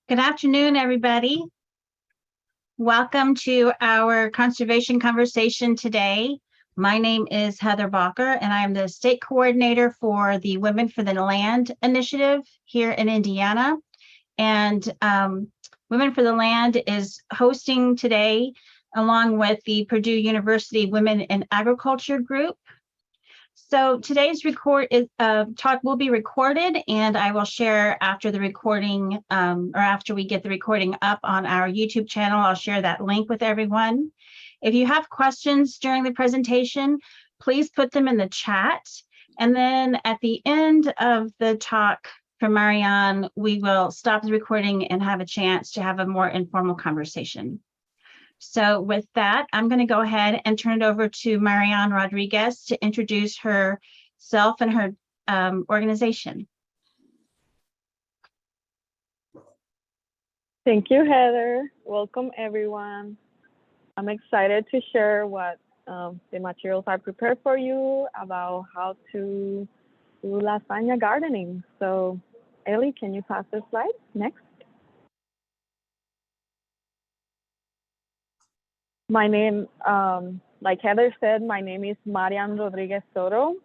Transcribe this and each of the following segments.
Good afternoon, everybody. Welcome to our conservation conversation today. My name is Heather Bacher, and I am the state coordinator for the Women for the Land initiative here in Indiana. And Women for the Land is hosting today, along with the Purdue University Women in Agriculture group. So today's talk will be recorded, and I will share after the recording, or after we get the recording up on our YouTube channel. I'll share that link with everyone. If you have questions during the presentation, please put them in the chat. And then at the end of the talk from Marianne, we will stop the recording and have a chance to have a more informal conversation. So with that, I'm going to go ahead and turn it over to Marianne Rodriguez to introduce herself and her organization. Thank you, Heather. Welcome, everyone. I'm excited to share what the materials I prepared for you about how to do lasagna gardening. So, Ellie, can you pass the slide? Next. My name, like Heather said, my name is Marian Rodriguez Soto.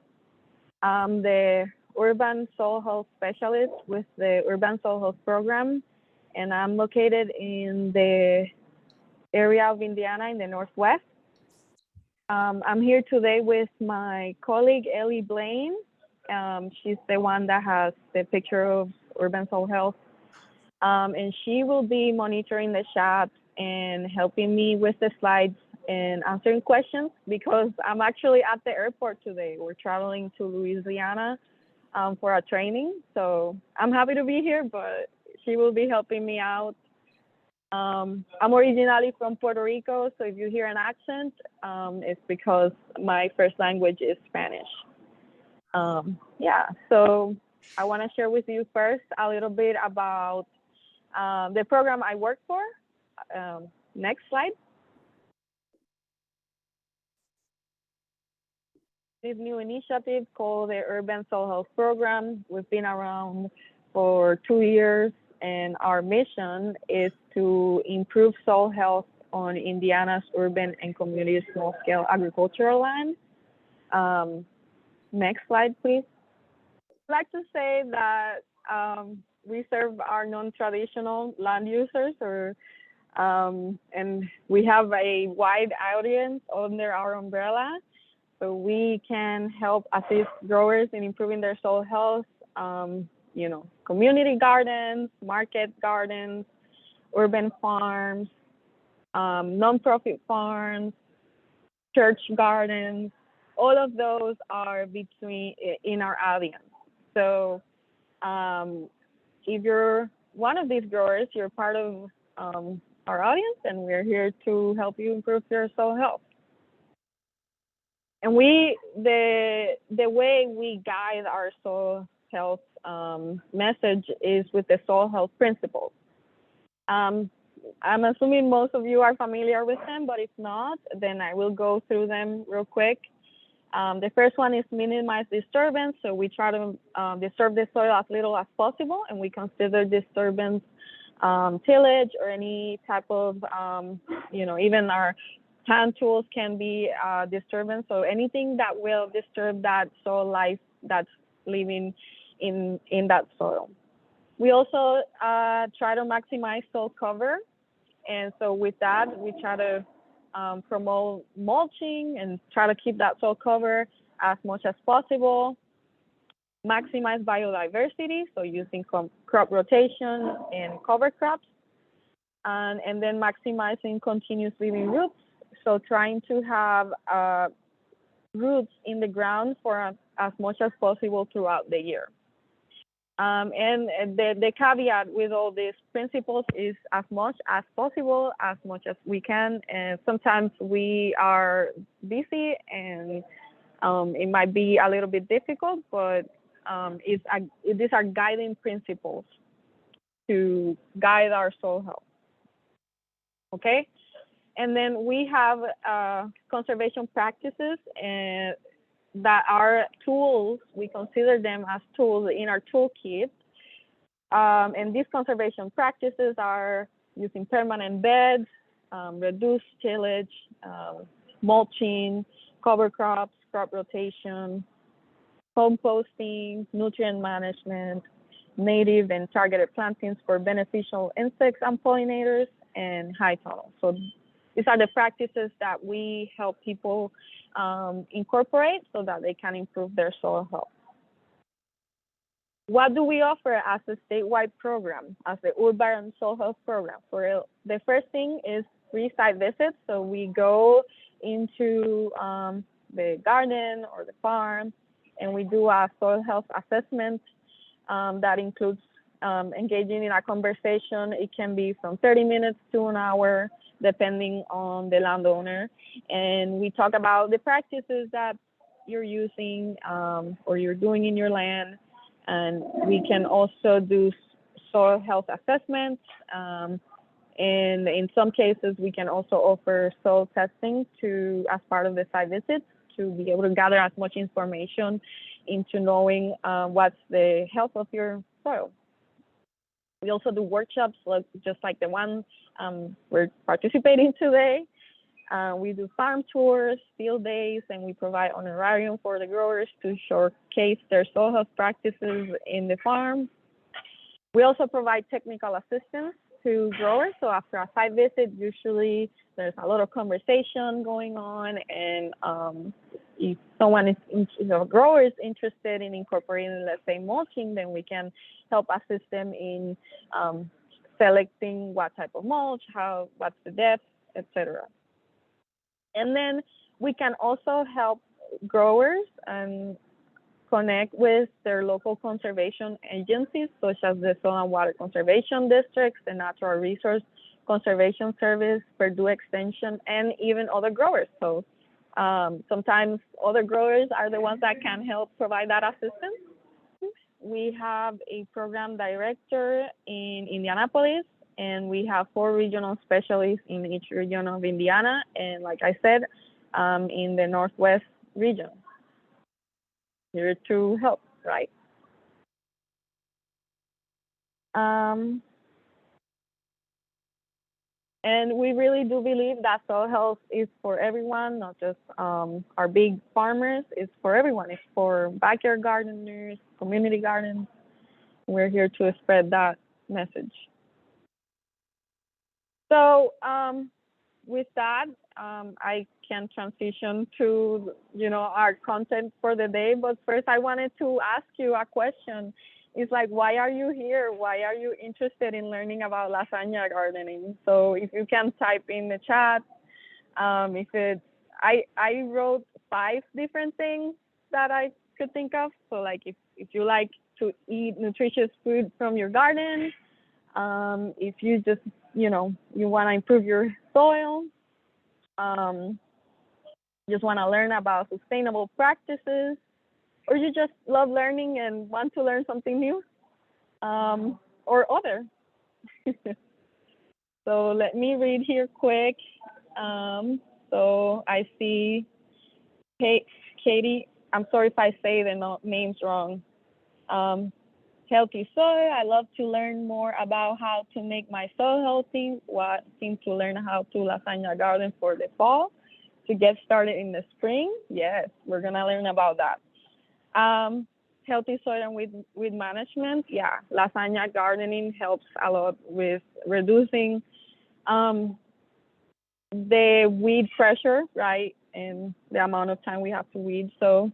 I'm the Urban Soil Health Specialist with the Urban Soil Health Program, and I'm located in the area of Indiana in the Northwest. I'm here today with my colleague, Ellie Blaine. She's the one that has the picture of Urban Soil Health, and she will be monitoring the chat and helping me with the slides and answering questions because I'm actually at the airport today. We're traveling to Louisiana for a training. So I'm happy to be here, but she will be helping me out. I'm originally from Puerto Rico, so if you hear an accent, it's because my first language is Spanish. So I want to share with you first a little bit about the program I work for. Next slide. This new initiative called the Urban Soil Health Program. We've been around for 2 years, and our mission is to improve soil health on Indiana's urban and community small-scale agricultural land. Next slide, please. I'd like to say that we serve our non-traditional land users, and we have a wide audience under our umbrella. So we can help assist growers in improving their soil health, community gardens, market gardens, urban farms, nonprofit farms, church gardens. All of those are in our audience. So if you're one of these growers, you're part of our audience, and we're here to help you improve your soil health. And the way we guide our soil health message is with the soil health principles. I'm assuming most of you are familiar with them, but if not, then I will go through them real quick. The first one is minimize disturbance. So we try to disturb the soil as little as possible, and we consider disturbance tillage or any type of, even our hand tools can be disturbance. So anything that will disturb that soil life that's living in that soil. We also try to maximize soil cover. And so with that, we try to promote mulching and try to keep that soil cover as much as possible. Maximize biodiversity, so using crop rotation and cover crops. And then maximizing continuous living roots. So trying to have roots in the ground for as much as possible throughout the year. And the caveat with all these principles is as much as possible, as much as we can. And sometimes we are busy and it might be a little bit difficult, but these are guiding principles to guide our soil health. Okay? And then we have conservation practices and that are tools. We consider them as tools in our toolkit And these conservation practices are using permanent beds, reduced tillage, mulching, cover crops, crop rotation, composting, nutrient management, native and targeted plantings for beneficial insects and pollinators, and high tunnels. So these are the practices that we help people incorporate so that they can improve their soil health. What do we offer as a statewide program, as the Urban Soil Health Program? For the first thing is free site visits. So we go into the garden or the farm, and we do a soil health assessment that includes engaging in a conversation. It can be from 30 minutes to an hour, depending on the landowner. And we talk about the practices that you're using or you're doing in your land. And we can also do soil health assessments. And in some cases, we can also offer soil testing as part of the site visits to be able to gather as much information into knowing what's the health of your soil. We also do workshops just like the one we're participating today. We do farm tours, field days, and we provide honorarium for the growers to showcase their soil health practices in the farm. We also provide technical assistance to growers. So after a site visit, usually there's a lot of conversation going on, and if someone a grower is interested in incorporating, let's say, mulching, then we can help assist them in selecting what type of mulch, what's the depth, etc. And then we can also help growers connect with their local conservation agencies, such as the Soil and Water Conservation Districts, the Natural Resource Conservation Service, Purdue Extension, and even other growers. So sometimes other growers are the ones that can help provide that assistance. We have a program director in Indianapolis, and we have 4 regional specialists in each region of Indiana, and like I said, in the Northwest region. Here to help, right? And we really do believe that soil health is for everyone, not just our big farmers. It's for everyone. It's for backyard gardeners, community gardens. We're here to spread that message. So with that, I can transition to our content for the day. But first, I wanted to ask you a question. It's like, why are you here? Why are you interested in learning about lasagna gardening? So if you can type in the chat, I wrote 5 different things that I could think of. So like if you like to eat nutritious food from your garden, if you just, you want to improve your soil, just want to learn about sustainable practices, or you just love learning and want to learn something new, or other. So let me read here quick. So I see Katie, I'm sorry if I say the names wrong. Healthy soil. I love to learn more about how to make my soil healthy. Wanting to learn how to lasagna garden for the fall to get started in the spring. Yes, we're gonna learn about that. Healthy soil and weed management. Yeah, lasagna gardening helps a lot with reducing the weed pressure, right, and the amount of time we have to weed. So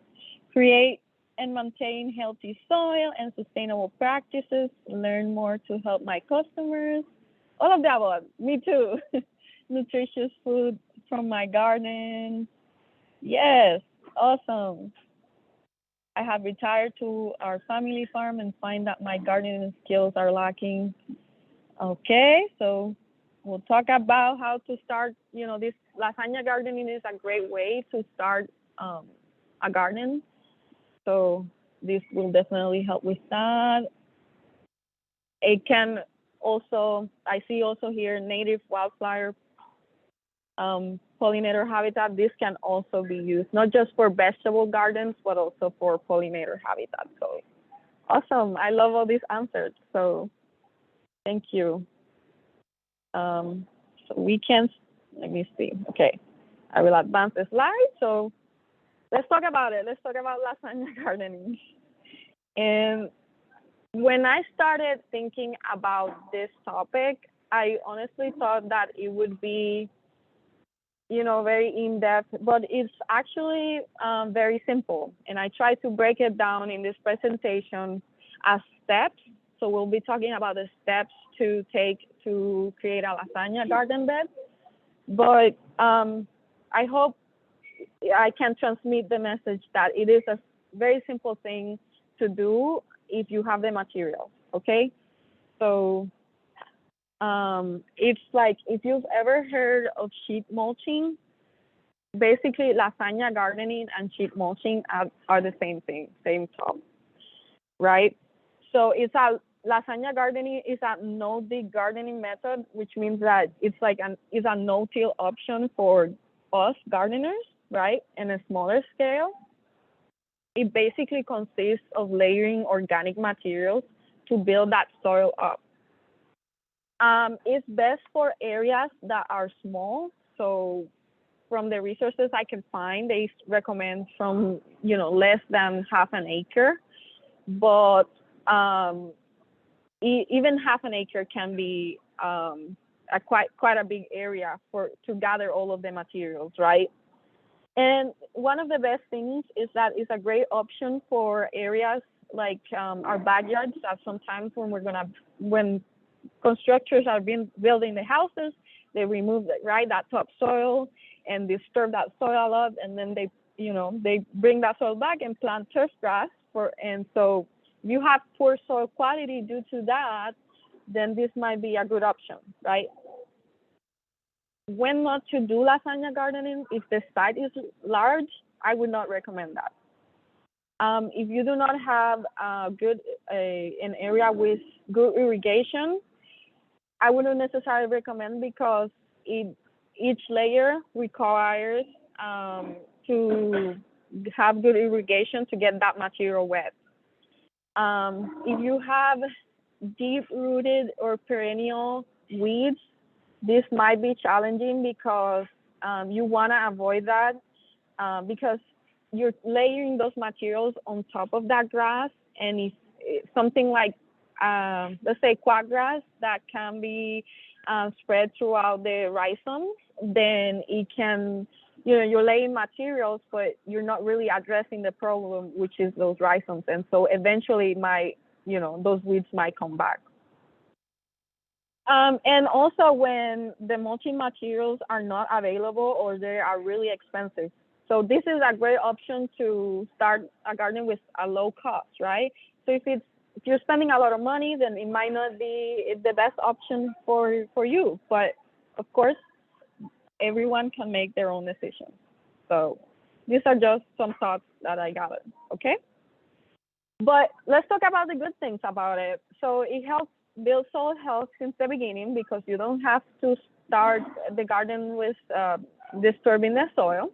create and maintain healthy soil and sustainable practices. Learn more to help my customers. All of the above. Me too. Nutritious food from my garden. Yes, awesome. I have retired to our family farm and find that my gardening skills are lacking. Okay, so we'll talk about how to start. This lasagna gardening is a great way to start a garden. So this will definitely help with that. It can also, I see also here, native wildflower pollinator habitat. This can also be used, not just for vegetable gardens, but also for pollinator habitat. So Awesome. I love all these answers. So thank you. So we can, let me see. Okay, I will advance the slide. So let's talk about it. Let's talk about lasagna gardening. And when I started thinking about this topic, I honestly thought that it would be, very in-depth, but it's actually very simple. And I try to break it down in this presentation as steps. So we'll be talking about the steps to take to create a lasagna garden bed. But I hope I can transmit the message that it is a very simple thing to do if you have the materials, okay? So it's like if you've ever heard of sheet mulching, basically lasagna gardening and sheet mulching are the same thing, same top, right? So lasagna gardening is a no-dig gardening method, which means that it's a no-till option for us gardeners, right? In a smaller scale. It basically consists of layering organic materials to build that soil up. It's best for areas that are small. So from the resources I can find, they recommend from, less than half an acre. But even half an acre can be quite a big area to gather all of the materials, right? And one of the best things is that it's a great option for areas like our backyards. That sometimes when constructors are building the houses, they remove that topsoil and disturb that soil a lot, and then they bring that soil back and plant turf grass and so if you have poor soil quality due to that, then this might be a good option, right? When not to do lasagna gardening, if the site is large, I would not recommend that. If you do not have an area with good irrigation, I wouldn't necessarily recommend because each layer requires to have good irrigation to get that material wet. If you have deep-rooted or perennial weeds, this might be challenging because you want to avoid that because you're layering those materials on top of that grass, and if something like, let's say, quackgrass that can be spread throughout the rhizomes, then it can, you're laying materials, but you're not really addressing the problem, which is those rhizomes, and so eventually those weeds might come back. And also when the mulching materials are not available or they are really expensive. So this is a great option to start a garden with a low cost, right? So if you're spending a lot of money, then it might not be the best option for you. But of course, everyone can make their own decisions. So these are just some thoughts that I gathered, okay? But let's talk about the good things about it. So it helps build soil health since the beginning because you don't have to start the garden with disturbing the soil.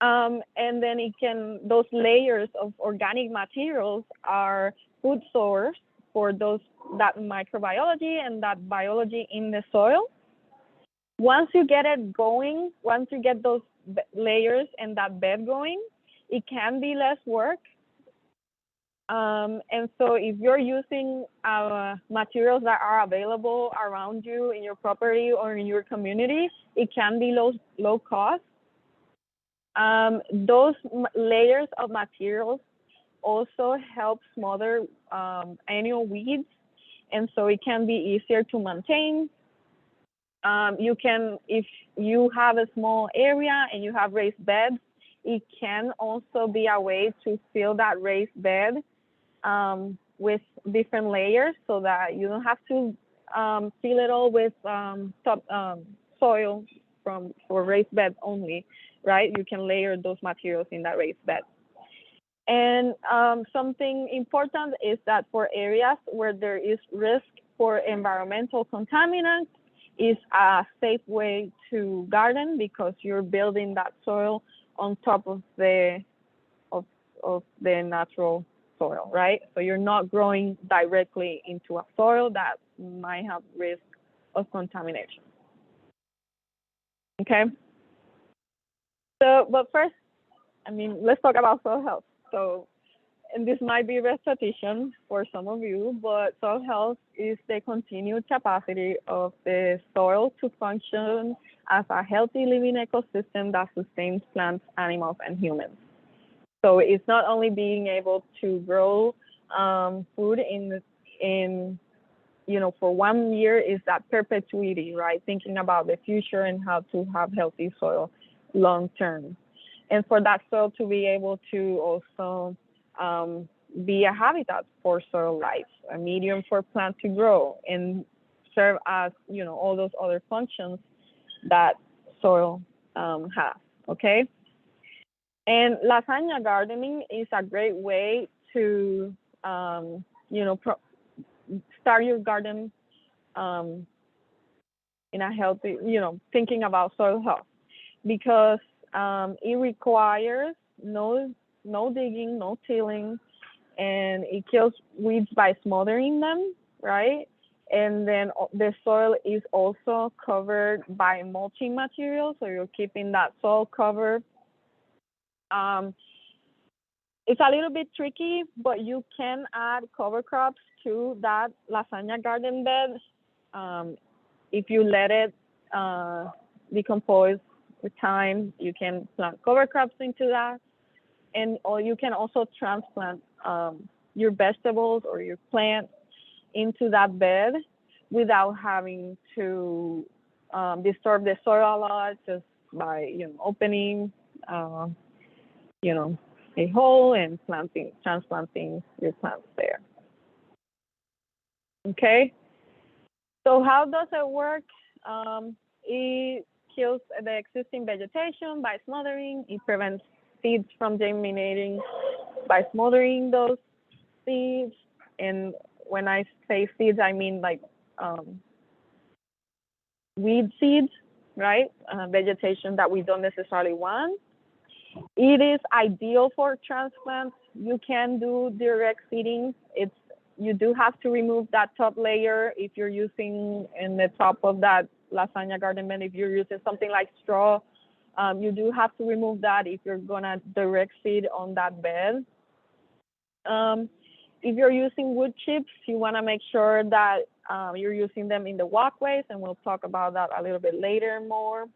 And then those layers of organic materials are food source for that microbiology and that biology in the soil. Once you get it going, once you get those layers and that bed going, it can be less work. And so if you're using materials that are available around you in your property or in your community, it can be low cost. Those layers of materials also help smother annual weeds, and so it can be easier to maintain. If you have a small area and you have raised beds, it can also be a way to fill that raised bed with different layers so that you don't have to fill it all with soil for raised beds only, right? You can layer those materials in that raised bed. And something important is that for areas where there is risk for environmental contaminants, is a safe way to garden because you're building that soil on top of the natural soil, right? So you're not growing directly into a soil that might have risk of contamination. Okay. So, but first, I mean, let's talk about soil health. So, and this might be repetition for some of you, but soil health is the continued capacity of the soil to function as a healthy living ecosystem that sustains plants, animals, and humans. So it's not only being able to grow food in for 1 year, is that perpetuity, right? Thinking about the future and how to have healthy soil long term. And for that soil to be able to also be a habitat for soil life, a medium for plants to grow and serve as, all those other functions that soil has, okay? And lasagna gardening is a great way to, start your garden in a healthy, thinking about soil health, because it requires no digging, no tilling, and it kills weeds by smothering them, right? And then the soil is also covered by mulching material, so you're keeping that soil covered. It's a little bit tricky, but you can add cover crops to that lasagna garden bed. If you let it decompose with time, you can plant cover crops into that, or you can also transplant your vegetables or your plants into that bed without having to disturb the soil a lot, just by opening a hole and transplanting your plants there. Okay, so how does it work? It kills the existing vegetation by smothering. It prevents seeds from germinating by smothering those seeds. And when I say seeds, I mean like weed seeds, right? Vegetation that we don't necessarily want. It is ideal for transplants. You can do direct seeding. You do have to remove that top layer if you're using in the top of that lasagna garden bed. If you're using something like straw, you do have to remove that if you're gonna direct seed on that bed. If you're using wood chips, you want to make sure that you're using them in the walkways, and we'll talk about that a little bit later more.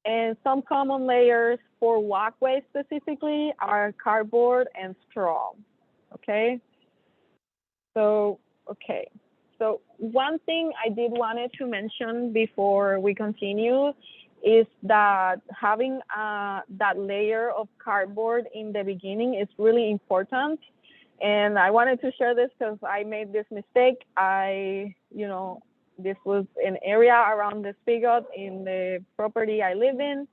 And some common layers for walkways specifically are cardboard and straw, okay? So one thing I did wanted to mention before we continue is that having that layer of cardboard in the beginning is really important. And I wanted to share this because I made this mistake. This was an area around the spigot in the property I live in,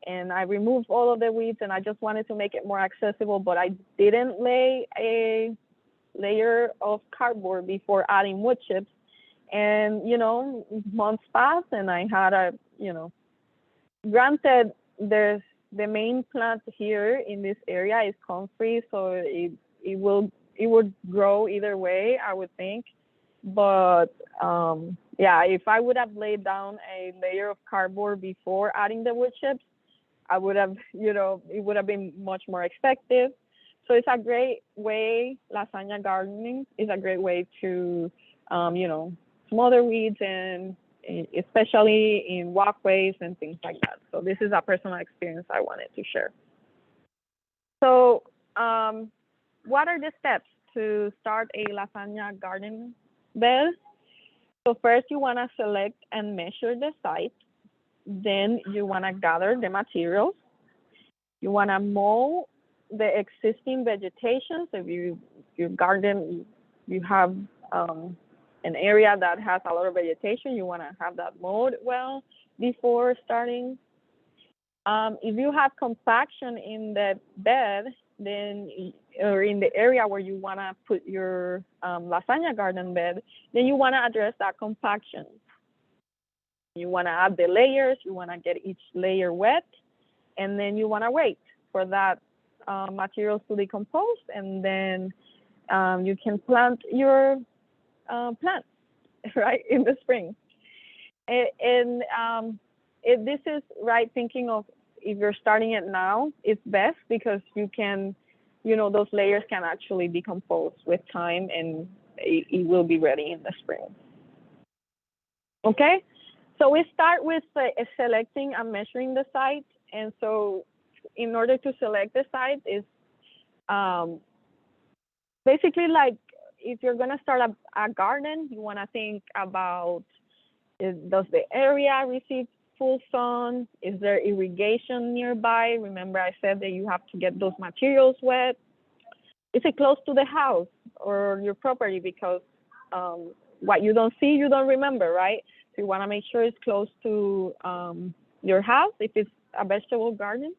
and I removed all of the weeds, and I just wanted to make it more accessible, but I didn't lay a layer of cardboard before adding wood chips. And, months passed, and I had granted, the main plant here in this area is comfrey, so it would grow either way, I would think. But if I would have laid down a layer of cardboard before adding the wood chips, I would have, it would have been much more effective. So it's a great way, lasagna gardening is a great way to, smother weeds, and especially in walkways and things like that. So this is a personal experience I wanted to share. So what are the steps to start a lasagna garden bed? So first you want to select and measure the site. Then you want to gather the materials. You want to mow the existing vegetation. So if your garden, you have an area that has a lot of vegetation, you want to have that mowed well before starting. If you have compaction in the bed, then, or in the area where you want to put your lasagna garden bed, then you want to address that compaction. You want to add the layers, you want to get each layer wet, and then you want to wait for that materials to decompose, and then you can plant your plants right in the spring. And if this is right thinking of if you're starting it now, it's best because you can, those layers can actually decompose with time and it will be ready in the spring. Okay, so we start with selecting and measuring the site. And so in order to select the site is basically like if you're gonna start a garden, you wanna think about, does the area receive full sun? Is there irrigation nearby? Remember I said that you have to get those materials wet. Is it close to the house or your property? Because what you don't see, you don't remember, right? So you wanna make sure it's close to your house if it's a vegetable garden.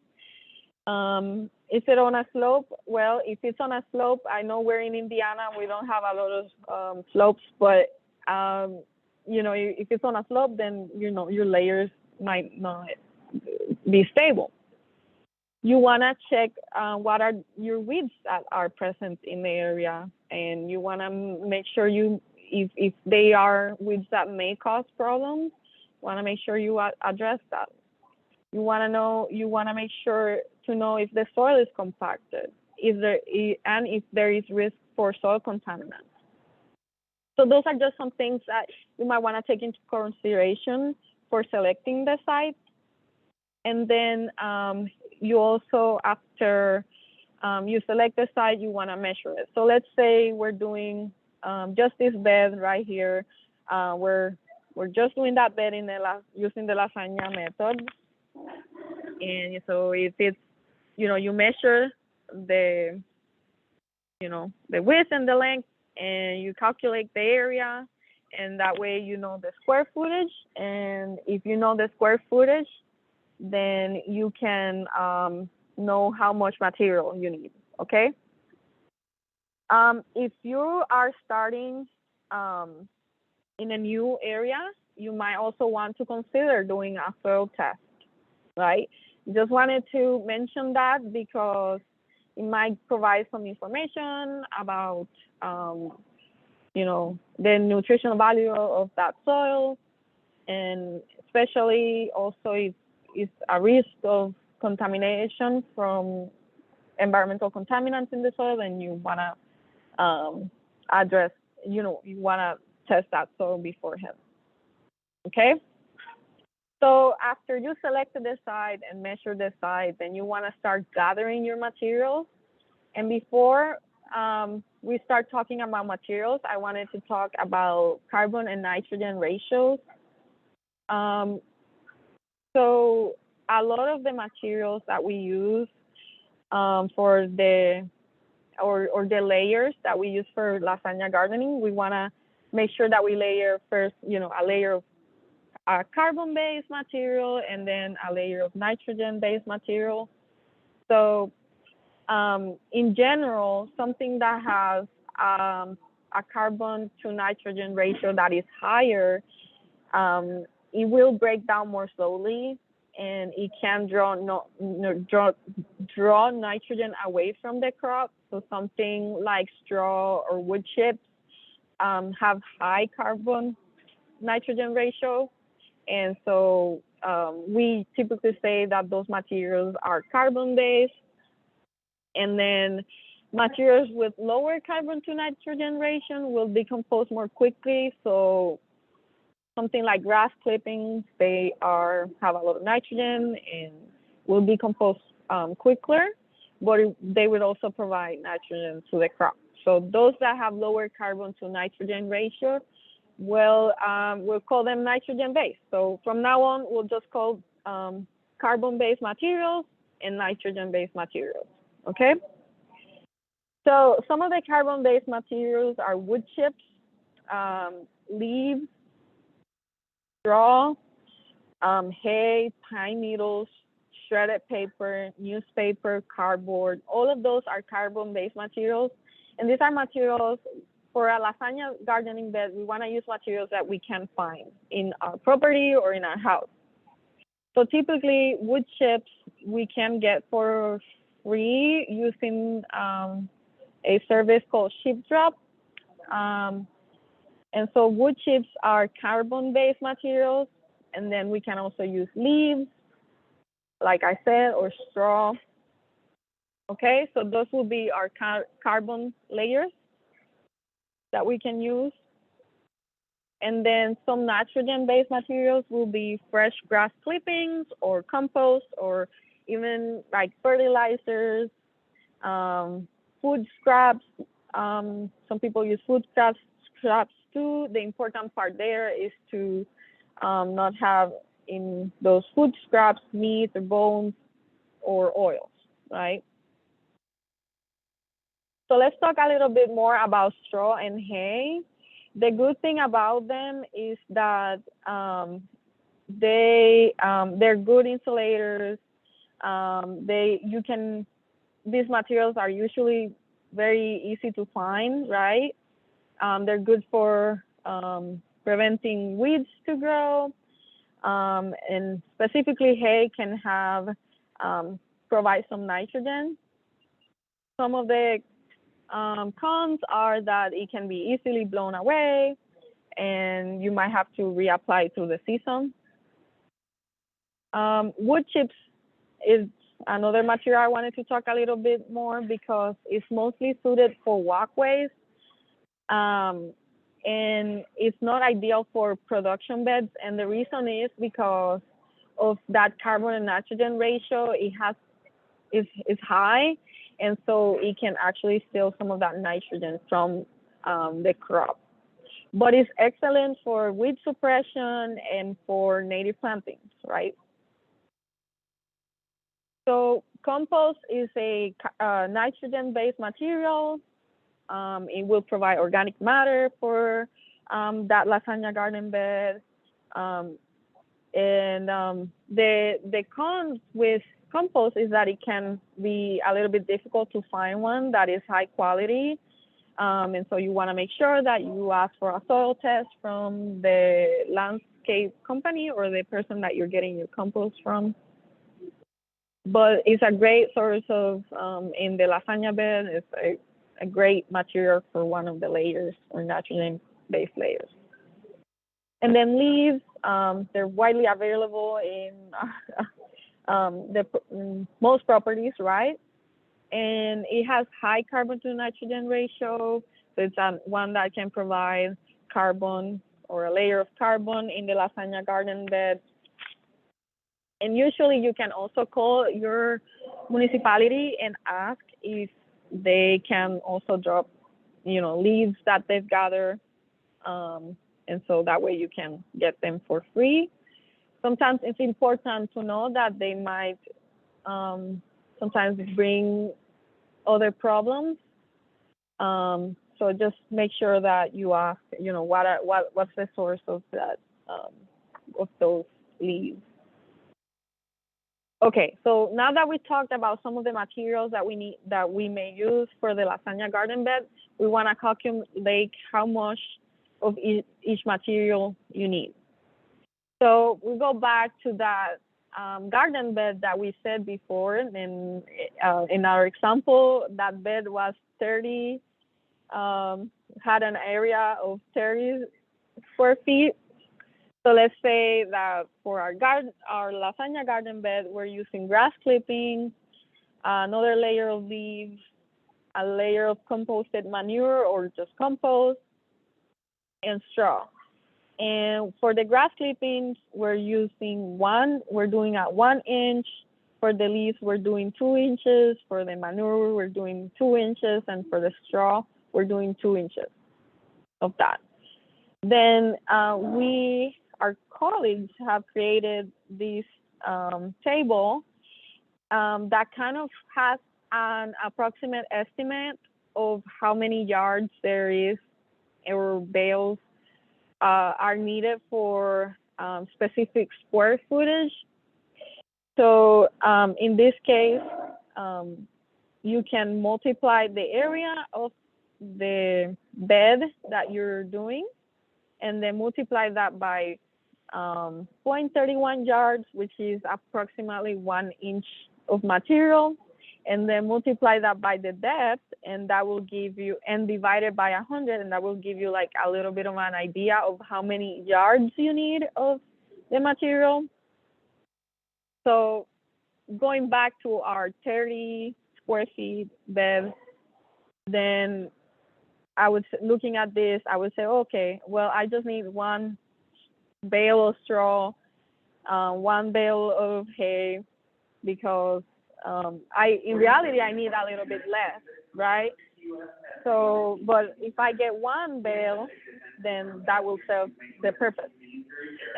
Is it on a slope? Well, if it's on a slope, I know we're in Indiana, we don't have a lot of slopes, but if it's on a slope, then your layers might not be stable. You wanna check what are your weeds that are present in the area, and you wanna make sure if they are weeds that may cause problems, wanna make sure you address that. You wanna make sure to know if the soil is compacted, if there is risk for soil contaminants. So those are just some things that you might want to take into consideration for selecting the site. And then you also, after you select the site, you want to measure it. So let's say we're doing just this bed right here. We're just doing that bed using the lasagna method. And so if it's, you measure the width and the length, and you calculate the area, and that way the square footage. And if you know the square footage, then you can know how much material you need, okay? If you are starting in a new area, you might also want to consider doing a soil test, right? Just wanted to mention that because it might provide some information about, the nutritional value of that soil, and especially also if it's a risk of contamination from environmental contaminants in the soil, and you want to address, you want to test that soil beforehand. Okay? So after you selected the site and measured the site, then you want to start gathering your materials. And before we start talking about materials, I wanted to talk about carbon and nitrogen ratios. So a lot of the materials that we use for the layers that we use for lasagna gardening, we want to make sure that we layer first, a layer of a carbon-based material and then a layer of nitrogen-based material. So in general, something that has a carbon to nitrogen ratio that is higher, it will break down more slowly, and it can draw nitrogen away from the crop. So something like straw or wood chips have high carbon nitrogen ratio. And so we typically say that those materials are carbon-based. And then materials with lower carbon to nitrogen ratio will decompose more quickly. So something like grass clippings, they have a lot of nitrogen and will decompose quicker, but they would also provide nitrogen to the crop. So those that have lower carbon to nitrogen ratio, we'll call them nitrogen-based. So from now on, we'll just call carbon-based materials and nitrogen-based materials, okay? So some of the carbon-based materials are wood chips, leaves, straw, hay, pine needles, shredded paper, newspaper, cardboard. All of those are carbon-based materials. And these are materials for a lasagna gardening bed. We want to use materials that we can find in our property or in our house. So typically wood chips we can get for free using a service called Ship Drop. And so wood chips are carbon-based materials, and then we can also use leaves, like I said, or straw. Okay, so those will be our carbon layers that we can use. And then some nitrogen-based materials will be fresh grass clippings or compost, or even like fertilizers, food scraps. Some people use food scraps too. The important part there is to not have in those food scraps meat or bones or oils, right? So let's talk a little bit more about straw and hay. The good thing about them is that they're good insulators. These materials are usually very easy to find, right? They're good for preventing weeds to grow, and specifically hay can provide some nitrogen. Some of the cons are that it can be easily blown away, and you might have to reapply through the season. Wood chips is another material I wanted to talk a little bit more because it's mostly suited for walkways, and it's not ideal for production beds. And the reason is because of that carbon and nitrogen ratio. Is high, and so it can actually steal some of that nitrogen from the crop. But it's excellent for weed suppression and for native plantings, right? So compost is a nitrogen-based material. It will provide organic matter for that lasagna garden bed. The cons with compost is that it can be a little bit difficult to find one that is high quality. And so you want to make sure that you ask for a soil test from the landscape company or the person that you're getting your compost from. But it's a great source of, in the lasagna bed, it's a great material for one of the layers or nitrogen-based layers. And then leaves, they're widely available in most properties, right? And it has high carbon to nitrogen ratio. So it's one that can provide carbon or a layer of carbon in the lasagna garden bed. And usually you can also call your municipality and ask if they can also drop, leaves that they've gathered. And so that way you can get them for free. Sometimes it's important to know that they might sometimes bring other problems. So just make sure that you ask, what's the source of that, of those leaves. Okay, so now that we talked about some of the materials that we may use for the lasagna garden bed, we want to calculate how much of each material you need. So we go back to that garden bed that we said before, and in our example, that bed was 30, had an area of 30 square feet. So let's say that for our lasagna garden bed, we're using grass clippings, another layer of leaves, a layer of composted manure or just compost, and straw. And for the grass clippings, we're doing at 1 inch. For the leaves, we're doing 2 inches. For the manure, we're doing 2 inches. And for the straw, we're doing 2 inches of that. Then our colleagues have created this table that kind of has an approximate estimate of how many yards there is or bales are needed for specific square footage. So in this case, you can multiply the area of the bed that you're doing, and then multiply that by 0.31 yards, which is approximately 1 inch of material. and then multiply that by the depth, and that will give you, and divide it by 100, and that will give you like a little bit of an idea of how many yards you need of the material. So going back to our 30 square feet bed, then looking at this, I would say, okay, well, I just need one bale of straw, one bale of hay, because in reality, I need a little bit less, right? So, but if I get one bale, then that will serve the purpose.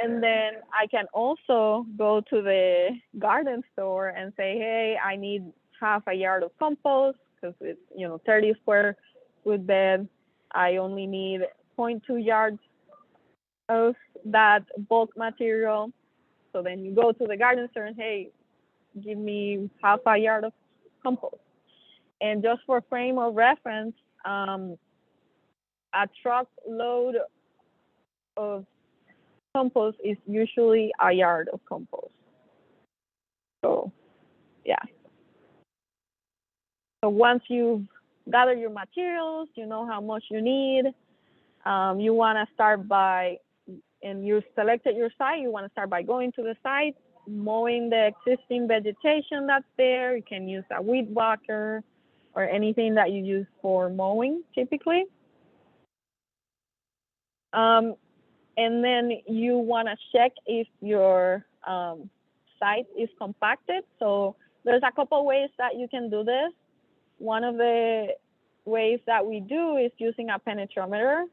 And then I can also go to the garden store and say, hey, I need half a yard of compost, because it's, 30 square foot bed. I only need 0.2 yards of that bulk material. So then you go to the garden store and, hey, give me half a yard of compost. And just for frame of reference, a truck load of compost is usually a yard of compost. So, yeah. So once you've gathered your materials, you know how much you need, you want to start by, and you selected your site, you want to start by going to the site, mowing the existing vegetation that's there. You can use a weed whacker or anything that you use for mowing typically. And then you want to check if your site is compacted. So there's a couple ways that you can do this. One of the ways that we do is using a penetrometer.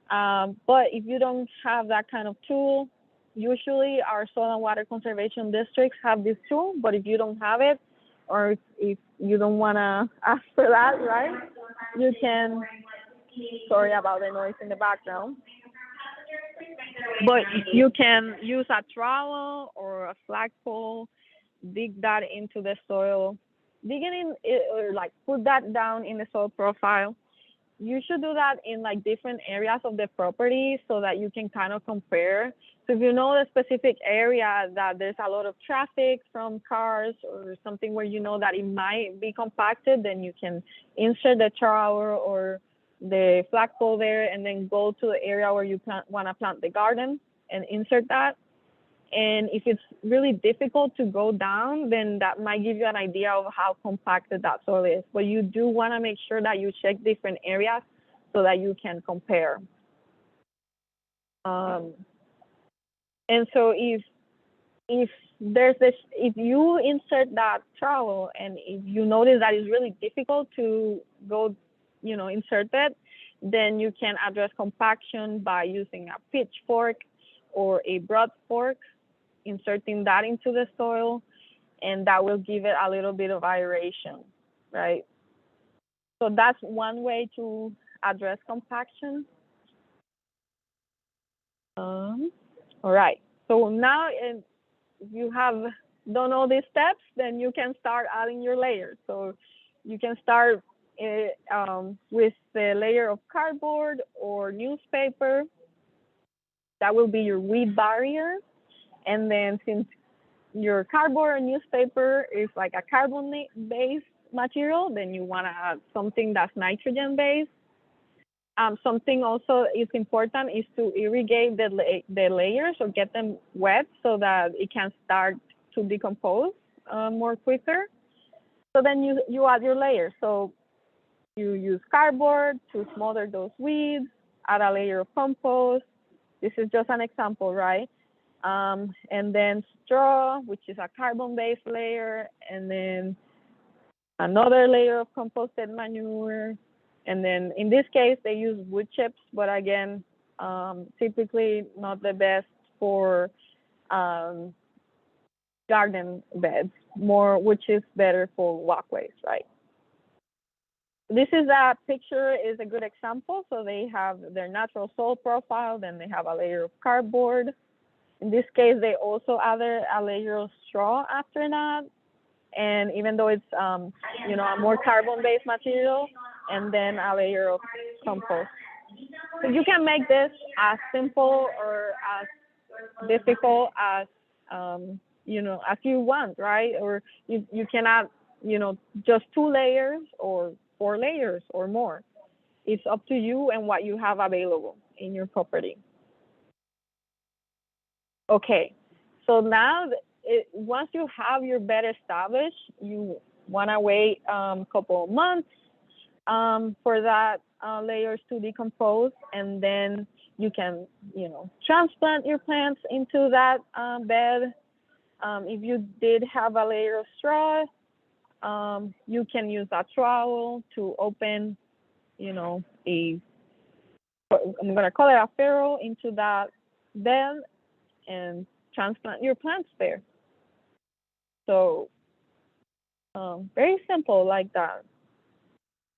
But if you don't have that kind of tool, usually our soil and water conservation districts have this tool, but if you don't have it, or if you don't want to ask for that, right, you can, sorry about the noise in the background, but you can use a trowel or a flagpole, dig that into the soil, or like put that down in the soil profile. You should do that in like different areas of the property so that you can kind of compare. So if you know the specific area that there's a lot of traffic from cars or something where you know that it might be compacted, then you can insert the trowel or the flagpole there and then go to the area where you want to plant the garden and insert that. And if it's really difficult to go down, then that might give you an idea of how compacted that soil is. But you do want to make sure that you check different areas so that you can compare. And so if you insert that trowel and if you notice that it's really difficult to go, insert it, then you can address compaction by using a pitchfork or a broad fork, inserting that into the soil, and that will give it a little bit of aeration, right? So that's one way to address compaction. All right, so now if you have done all these steps, then you can start adding your layers. So you can start with the layer of cardboard or newspaper. That will be your weed barrier. And then since your cardboard or newspaper is like a carbon-based material, then you want to add something that's nitrogen-based. Something also is important is to irrigate the layers or get them wet so that it can start to decompose more quicker. So then you add your layers. So you use cardboard to smother those weeds, add a layer of compost. This is just an example, right? And then straw, which is a carbon-based layer, and then another layer of composted manure. And then in this case, they use wood chips, but again, typically not the best for garden beds, more wood chips better for walkways, right? This is a picture is a good example. So they have their natural soil profile, then they have a layer of cardboard. In this case, they also added a layer of straw after that. And even though it's, a more carbon-based material, and then a layer of compost. So you can make this as simple or as difficult as, as you want, right? Or you can add just 2 layers or 4 layers or more. It's up to you and what you have available in your property. Okay, so now once you have your bed established, you want to wait a couple of months for that layers to decompose, and then you can, transplant your plants into that bed. If you did have a layer of straw, you can use a trowel to open, I'm gonna call it a furrow into that bed and transplant your plants there. So very simple like that.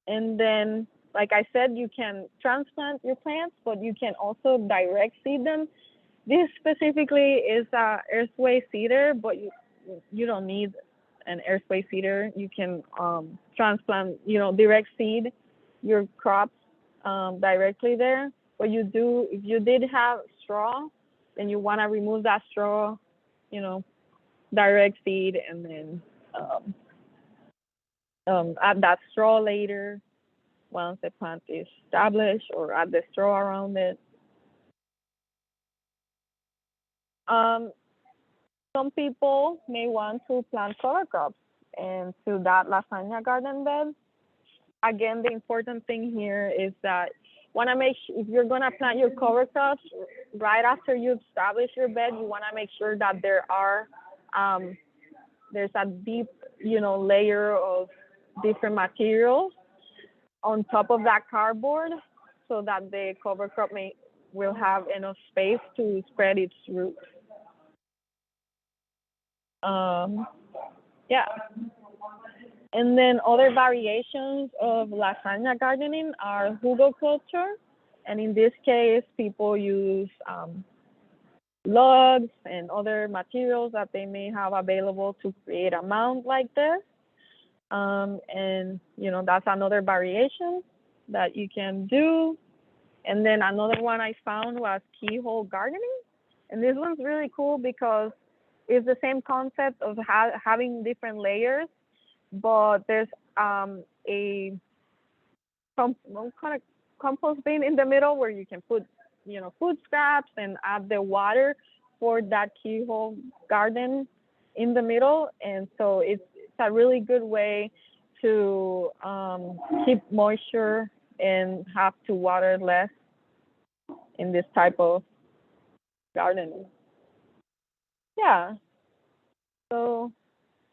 And then, like I said, you can transplant your plants, but you can also direct seed them. This specifically is a earthway seeder, but you don't need an earthway seeder. You can transplant, direct seed your crops directly there. But if you did have straw, then you want to remove that straw, direct seed, and then add that straw later once the plant is established, or add the straw around it. Some people may want to plant cover crops into that lasagna garden bed. Again, the important thing here is that want to make sure, if you're going to plant your cover crops right after you establish your bed, you want to make sure that there's a deep, layer of different materials on top of that cardboard, so that the cover crop will have enough space to spread its roots. Yeah. And then other variations of lasagna gardening are hugelkultur. And in this case, people use logs and other materials that they may have available to create a mound like this. And, that's another variation that you can do. And then another one I found was keyhole gardening. And this one's really cool because it's the same concept of having different layers, but there's a kind of compost bin in the middle where you can put, food scraps and add the water for that keyhole garden in the middle. And so it's a really good way to keep moisture and have to water less in this type of gardening. Yeah, so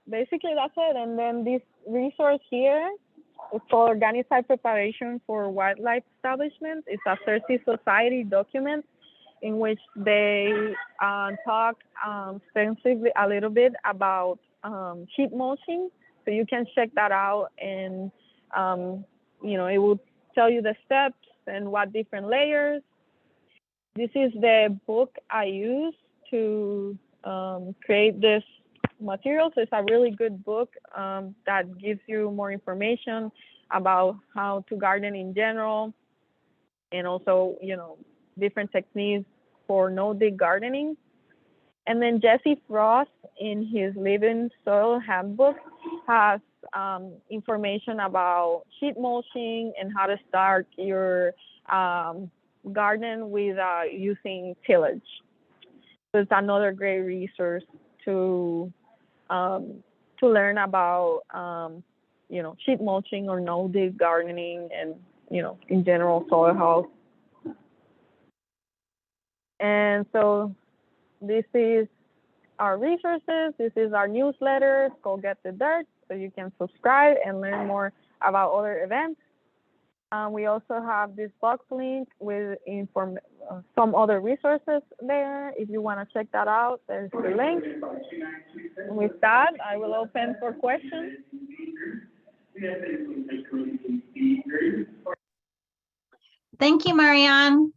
basically that's it. And then this resource here is called Organic Site Preparation for Wildlife Establishments. It's a Thirsty Society document in which they talk extensively a little bit about sheet mulching. So you can check that out, and it will tell you the steps and what different layers. This is the book I use to create this material. So it's a really good book that gives you more information about how to garden in general, and also, different techniques for no-dig gardening. And then Jesse Frost, in his Living Soil Handbook, has information about sheet mulching and how to start your garden with using tillage. So it's another great resource to learn about sheet mulching or no-dig gardening, and in general soil health. And so this is our resources. This is our newsletter. It's called Get the Dirt, so you can subscribe and learn more about other events. We also have this box link with some other resources there. If you want to check that out, there's the link. And with that, I will open for questions. Thank you, Marianne.